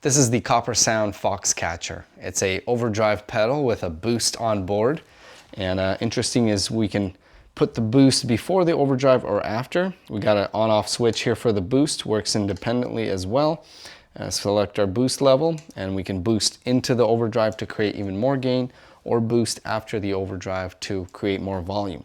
This is the Coppersound Foxcatcher. It's a overdrive pedal with a boost on board. And interesting is we can put the boost before the overdrive or after. We got an on-off switch here for the boost, works independently as well. Select our boost level and we can boost into the overdrive to create even more gain, or boost after the overdrive to create more volume.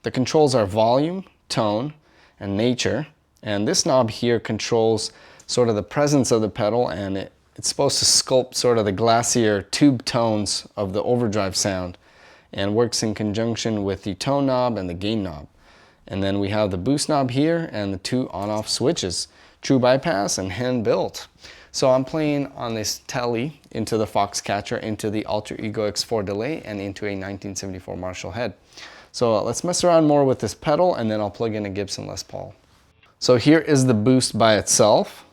The controls are volume, tone, and nature. And this knob here controls sort of the presence of the pedal, and it's supposed to sculpt sort of the glassier tube tones of the overdrive sound, and works in conjunction with the tone knob and the gain knob. And then we have the boost knob here and the two on-off switches, true bypass and hand built. So I'm playing on this Tele into the Foxcatcher, into the Alter Ego X4 delay, and into a 1974 Marshall head. So let's mess around more with this pedal, and then I'll plug in a Gibson Les Paul. So here is the boost by itself.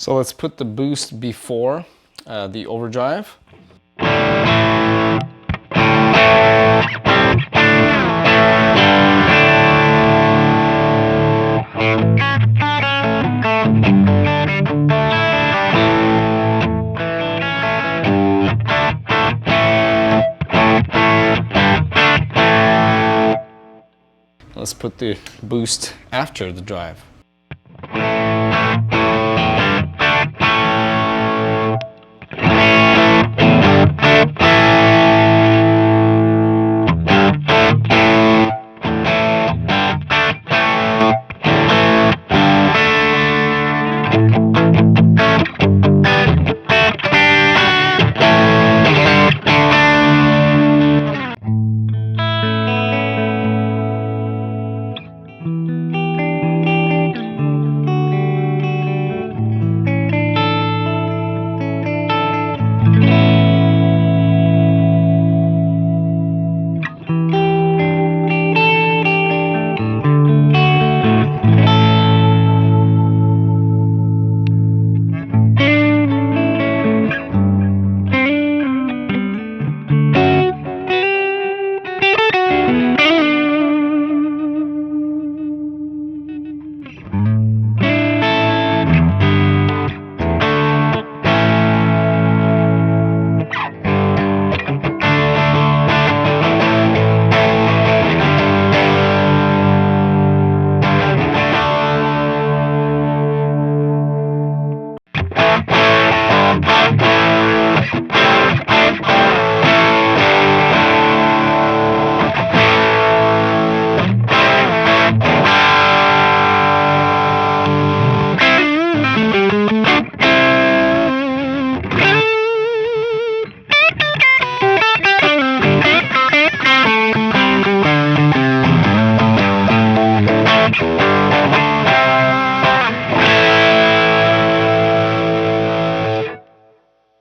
So let's put the boost before the overdrive. Let's put the boost after the drive.